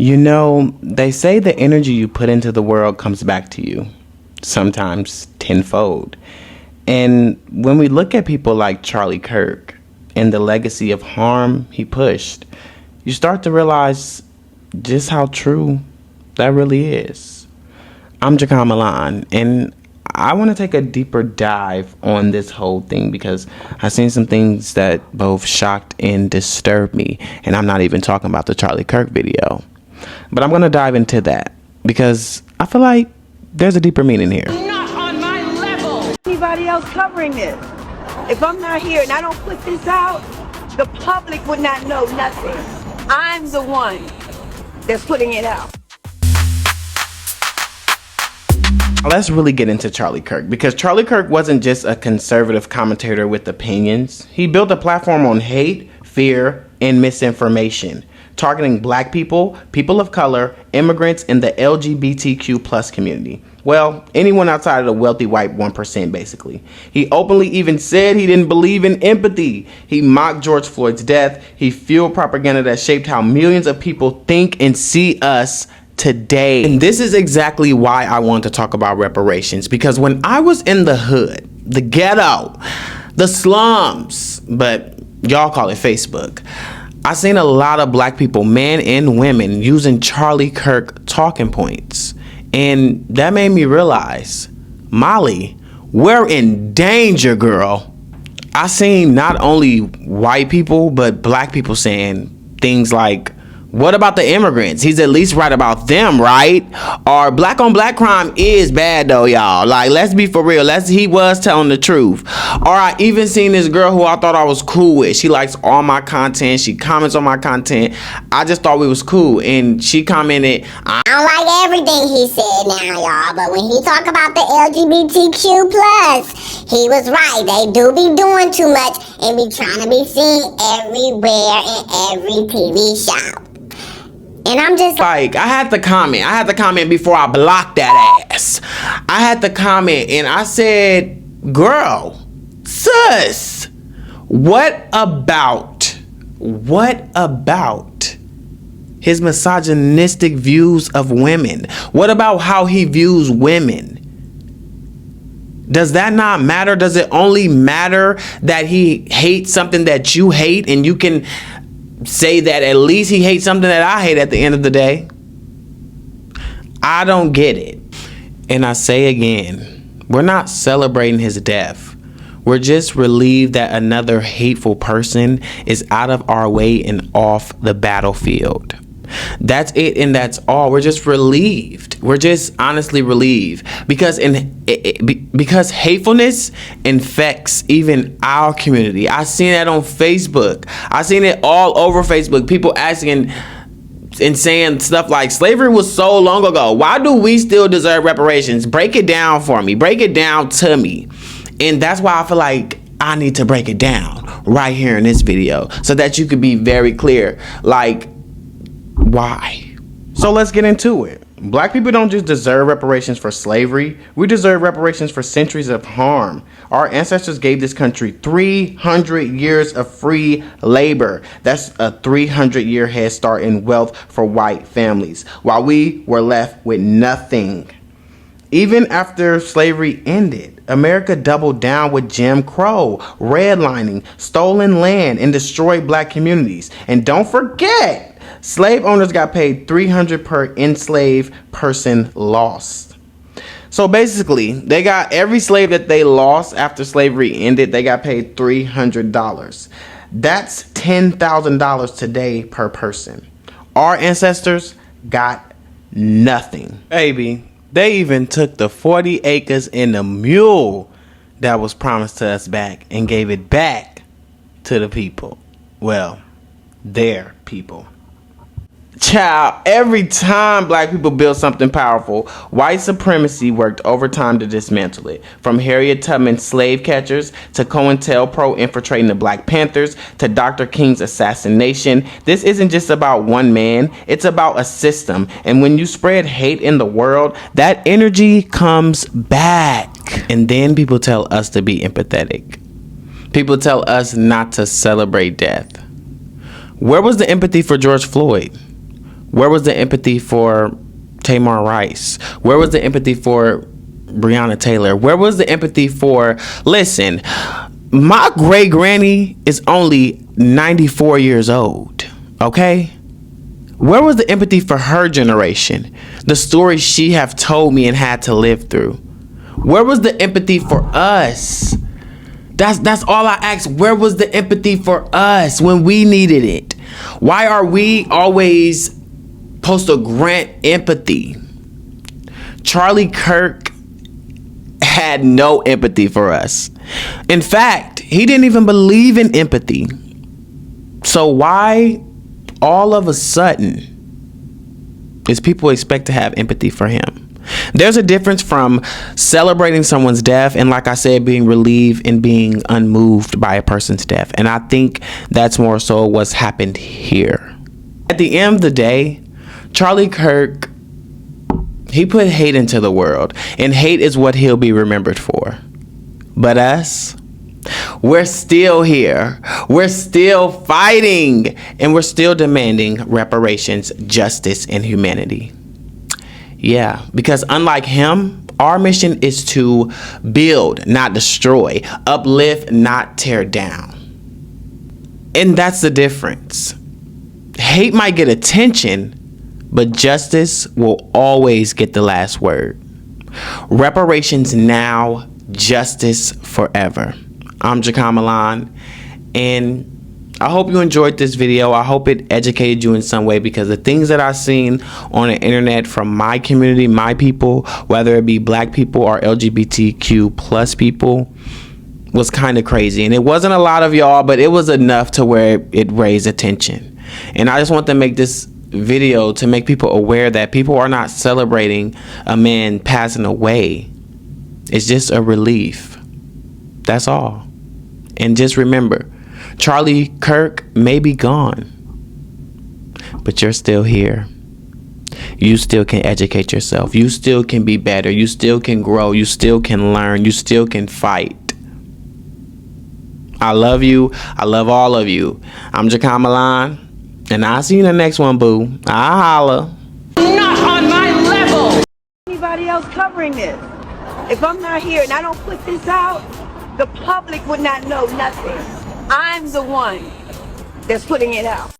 You know, they say the energy you put into the world comes back to you, sometimes tenfold. And when we look at people like Charlie Kirk and the legacy of harm he pushed, you start to realize just how true that really is. I'm Jakan Milan, and I want to take a deeper dive on this whole thing because I've seen some things that both shocked and disturbed me, and I'm not even talking about the Charlie Kirk video. But I'm going to dive into that because I feel like there's a deeper meaning here. Not on my level. Anybody else covering this? If I'm not here and I don't put this out, the public would not know nothing. I'm the one that's putting it out. Let's really get into Charlie Kirk, because Charlie Kirk wasn't just a conservative commentator with opinions. He built a platform on hate, fear, and misinformation, targeting black people, people of color, immigrants, and the LGBTQ plus community. Well, anyone outside of the wealthy white 1%, basically. He openly even said he didn't believe in empathy. He mocked George Floyd's death. He fueled propaganda that shaped how millions of people think and see us today. And this is exactly why I want to talk about reparations, because when I was in the hood, the ghetto, the slums, but y'all call it Facebook, I seen a lot of black people, men and women, using Charlie Kirk talking points. And that made me realize, Molly, we're in danger, girl. I seen not only white people, but black people saying things like, what about the immigrants? He's at least right about them, right? Or black on black crime is bad though, y'all. Like, let's be for real. He was telling the truth. Or I even seen this girl who I thought I was cool with. She likes all my content. She comments on my content. I just thought we was cool. And she commented, I don't like everything he said now, y'all. But when he talk about the LGBTQ plus, he was right. They do be doing too much and be trying to be seen everywhere in every TV show. And I'm just like, I had to comment before I blocked that ass. I had to comment and I said, girl, sis, what about his misogynistic views of women? What about how he views women? Does that not matter? Does it only matter that he hates something that you hate and you can say that at least he hates something that I hate at the end of the day? I don't get it. And I say again, we're not celebrating his death. We're just relieved that another hateful person is out of our way and off the battlefield. That's it, and that's all. We're just relieved. We're just honestly relieved because because hatefulness infects even our community. I seen that on Facebook. I seen it all over Facebook. People asking and saying stuff like, slavery was so long ago. Why do we still deserve reparations? Break it down for me. Break it down to me. And that's why I feel like I need to break it down right here in this video so that you could be very clear. Like, why? So let's get into it. Black people don't just deserve reparations for slavery. We deserve reparations for centuries of harm. Our ancestors gave this country 300 years of free labor. That's a 300-year head start in wealth for white families, while we were left with nothing. Even after slavery ended, America doubled down with Jim Crow, redlining, stolen land, and destroyed black communities. And don't forget, slave owners got paid $300 per enslaved person lost. So basically, they got every slave that they lost after slavery ended, they got paid $300. That's $10,000 today per person. Our ancestors got nothing. Baby, they even took the 40 acres and the mule that was promised to us back and gave it back to the people. Well, their people. Child, every time black people built something powerful, white supremacy worked overtime to dismantle it. From Harriet Tubman's slave catchers to COINTELPRO infiltrating the Black Panthers to Dr. King's assassination, this isn't just about one man, it's about a system. And when you spread hate in the world, that energy comes back. And then people tell us to be empathetic. People tell us not to celebrate death. Where was the empathy for George Floyd? Where was the empathy for Tamar Rice? Where was the empathy for Breonna Taylor? Where was the empathy for, listen, my great granny is only 94 years old, okay? Where was the empathy for her generation? The stories she have told me and had to live through. Where was the empathy for us? That's all I ask. Where was the empathy for us when we needed it? Why are we always supposed to grant empathy? Charlie Kirk had no empathy for us. In fact, he didn't even believe in empathy. So why all of a sudden is people expect to have empathy for him? There's a difference from celebrating someone's death and, like I said, being relieved and being unmoved by a person's death. And I think that's more so what's happened here. At the end of the day, Charlie Kirk, he put hate into the world, and hate is what he'll be remembered for. But us, we're still here. We're still fighting, and we're still demanding reparations, justice, and humanity. Yeah, because unlike him, our mission is to build, not destroy, uplift, not tear down. And that's the difference. Hate might get attention, but justice will always get the last word. Reparations now, justice forever. I'm Jakam Milan, and I hope you enjoyed this video. I hope it educated you in some way, because the things that I've seen on the internet from my community, my people, whether it be black people or LGBTQ plus people, was kind of crazy. And it wasn't a lot of y'all, but it was enough to where it raised attention. And I just want to make this video to make people aware that people are not celebrating a man passing away. It's just a relief. That's all. And just remember, Charlie Kirk may be gone, but you're still here. You still can educate yourself. You still can be better. You still can grow. You still can learn. You still can fight. I love you. I love all of you. I'm Jakam Milan, and I'll see you in the next one, boo. I'll holla. Not on my level. Anybody else covering this? If I'm not here and I don't put this out, the public would not know nothing. I'm the one that's putting it out.